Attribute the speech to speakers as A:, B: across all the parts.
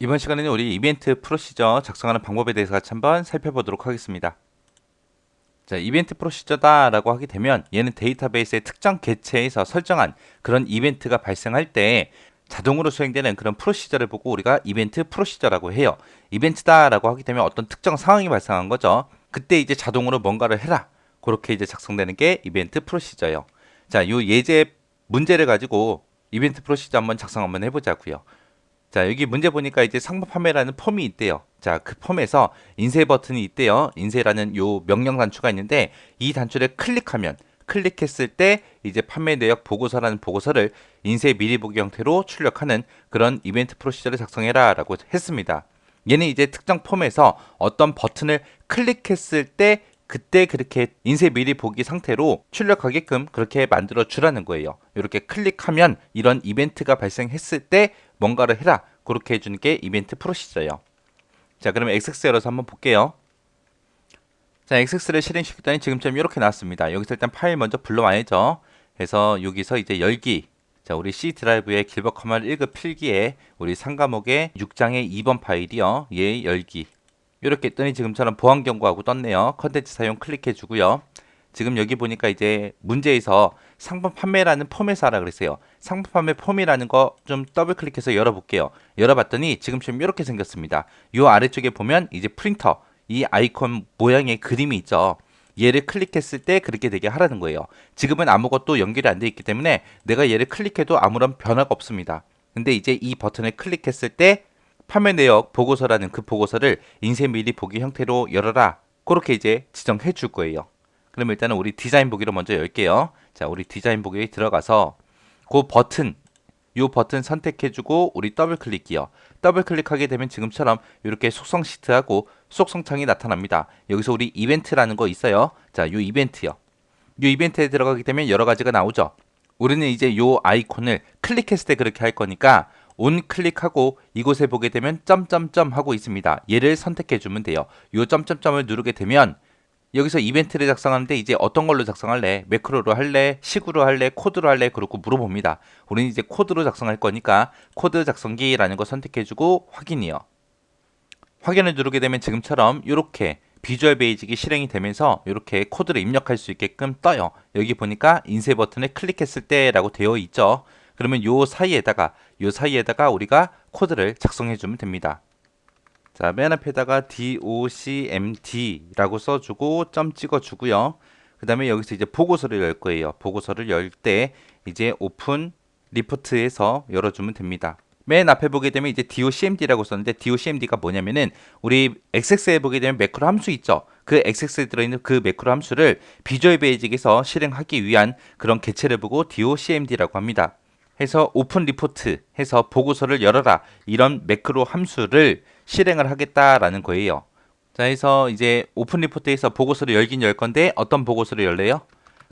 A: 이번 시간에는 우리 이벤트 프로시저 작성하는 방법에 대해서 같이 한번 살펴보도록 하겠습니다. 자, 이벤트 프로시저다라고 하게 되면 얘는 데이터베이스의 특정 객체에서 설정한 그런 이벤트가 발생할 때 자동으로 수행되는 그런 프로시저를 보고 우리가 이벤트 프로시저라고 해요. 이벤트다라고 하게 되면 어떤 특정 상황이 발생한 거죠. 그때 이제 자동으로 뭔가를 해라. 그렇게 이제 작성되는 게 이벤트 프로시저예요. 자, 요 예제 문제를 가지고 이벤트 프로시저 한번 작성 한번 해보자고요. 자, 여기 문제 보니까 이제 상품 판매라는 폼이 있대요. 자, 그 폼에서 인쇄 버튼이 있대요. 인쇄라는 요 명령 단추가 있는데 이 단추를 클릭했을 때 이제 판매 내역 보고서라는 보고서를 인쇄 미리 보기 형태로 출력하는 그런 이벤트 프로시저를 작성해라라고 했습니다. 얘는 이제 특정 폼에서 어떤 버튼을 클릭했을 때 그때 그렇게 인쇄 미리 보기 상태로 출력하게끔 그렇게 만들어 주라는 거예요. 이렇게 클릭하면 이런 이벤트가 발생했을 때 뭔가를 해라. 그렇게 해주는 게 이벤트 프로시저예요. 자, 그러면 XX 열어서 한번 볼게요. 자, XX를 실행시켰더니 지금처럼 이렇게 나왔습니다. 여기서 일단 파일 먼저 불러와야죠. 그래서 여기서 이제 열기. 자, 우리 C 드라이브의 길버 커널 1급 필기에 우리 상과목의 6장의 2번 파일이요. 얘 열기. 이렇게 했더니 지금처럼 보안 경고하고 떴네요. 컨텐츠 사용 클릭해 주고요. 지금 여기 보니까 이제 문제에서 상품 판매라는 폼에서 하라 그랬어요. 상품 판매 폼이라는 거 좀 더블 클릭해서 열어볼게요. 열어봤더니 지금처럼 이렇게 생겼습니다. 이 아래쪽에 보면 이제 프린터 이 아이콘 모양의 그림이 있죠. 얘를 클릭했을 때 그렇게 되게 하라는 거예요. 지금은 아무것도 연결이 안 돼 있기 때문에 내가 얘를 클릭해도 아무런 변화가 없습니다. 근데 이제 이 버튼을 클릭했을 때 판매 내역 보고서라는 그 보고서를 인쇄 미리 보기 형태로 열어라. 그렇게 이제 지정해 줄 거예요. 그럼 일단은 우리 디자인 보기로 먼저 열게요. 자, 우리 디자인 보기에 들어가서 그 버튼, 이 버튼 선택해주고 우리 더블 클릭이요. 더블 클릭하게 되면 지금처럼 이렇게 속성 시트하고 속성 창이 나타납니다. 여기서 우리 이벤트라는 거 있어요. 자, 이 이벤트요. 이 이벤트에 들어가게 되면 여러 가지가 나오죠. 우리는 이제 이 아이콘을 클릭했을 때 그렇게 할 거니까 온 클릭하고 이곳에 보게 되면 점점점 하고 있습니다. 얘를 선택해 주면 돼요. 이 점점점을 누르게 되면 여기서 이벤트를 작성하는데 이제 어떤 걸로 작성할래? 매크로로 할래? 식으로 할래? 코드로 할래? 그렇고 물어봅니다. 우리는 이제 코드로 작성할 거니까 코드 작성기라는 거 선택해주고 확인이요. 확인을 누르게 되면 지금처럼 이렇게 비주얼 베이직이 실행이 되면서 이렇게 코드를 입력할 수 있게끔 떠요. 여기 보니까 인쇄 버튼을 클릭했을 때라고 되어 있죠. 그러면 요 사이에다가 우리가 코드를 작성해 주면 됩니다. 자, 맨 앞에다가 docmd라고 써주고 점 찍어주고요. 그 다음에 여기서 이제 보고서를 열 거예요. 보고서를 열 때 이제 오픈 리포트에서 열어주면 됩니다. 맨 앞에 보게 되면 이제 docmd라고 썼는데 docmd가 뭐냐면은 우리 xx에 보게 되면 매크로 함수 있죠. 그 xx에 들어있는 그 매크로 함수를 비주얼 베이직에서 실행하기 위한 그런 개체를 보고 docmd라고 합니다. 해서 오픈 리포트 해서 보고서를 열어라 이런 매크로 함수를 실행을 하겠다라는 거예요. 자, 해서 이제 오픈 리포트에서 보고서를 열긴 열 건데 어떤 보고서를 열래요?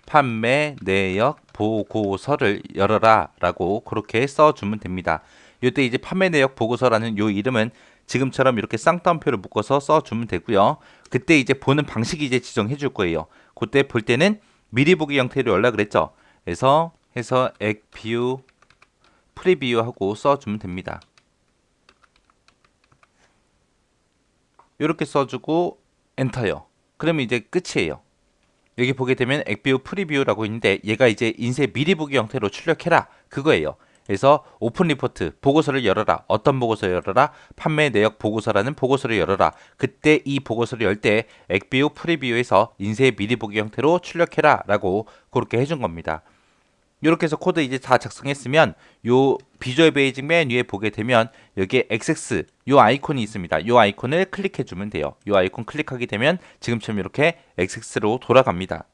A: 판매 내역 보고서를 열어라 라고 그렇게 써주면 됩니다. 이때 이제 판매 내역 보고서라는 요 이름은 지금처럼 이렇게 쌍따옴표를 묶어서 써주면 되고요. 그때 이제 보는 방식이 이제 지정해 줄 거예요. 그때 볼 때는 미리 보기 형태로 열라 그랬죠. 그래서 해서 액뷰 프리뷰하고 써주면 됩니다. 이렇게 써주고 엔터요. 그러면 이제 끝이에요. 여기 보게 되면 액뷰 프리뷰라고 있는데 얘가 이제 인쇄 미리 보기 형태로 출력해라 그거예요. 그래서 오픈 리포트 보고서를 열어라. 어떤 보고서 열어라? 판매 내역 보고서라는 보고서를 열어라. 그때 이 보고서를 열 때 액뷰 프리뷰에서 인쇄 미리 보기 형태로 출력해라 라고 그렇게 해준 겁니다. 이렇게 해서 코드 이제 다 작성했으면 요 비주얼 베이직 맨 위에 보게 되면 여기에 XX 요 아이콘이 있습니다. 요 아이콘을 클릭해 주면 돼요. 요 아이콘 클릭하게 되면 지금처럼 이렇게 XX로 돌아갑니다.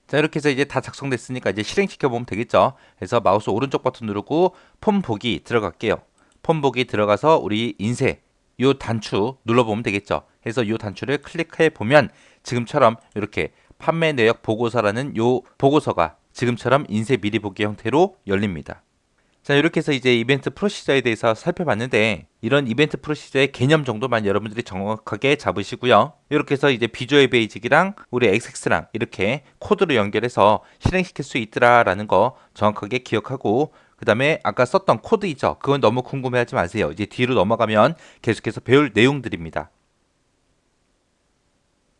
A: 자, 이렇게 해서 이제 다 작성됐으니까 이제 실행시켜 보면 되겠죠. 그래서 마우스 오른쪽 버튼 누르고 폼 보기 들어갈게요. 폼 보기 들어가서 우리 인쇄 요 단추 눌러보면 되겠죠. 그래서 요 단추를 클릭해 보면 지금처럼 이렇게 판매 내역 보고서라는 요 보고서가 지금처럼 인쇄 미리 보기 형태로 열립니다. 자, 이렇게 해서 이제 이벤트 프로시저에 대해서 살펴봤는데 이런 이벤트 프로시저의 개념 정도만 여러분들이 정확하게 잡으시고요. 이렇게 해서 이제 비주얼 베이직이랑 우리 XX랑 이렇게 코드로 연결해서 실행시킬 수 있더라라는 거 정확하게 기억하고 그 다음에 아까 썼던 코드 있죠? 그건 너무 궁금해하지 마세요. 이제 뒤로 넘어가면 계속해서 배울 내용들입니다.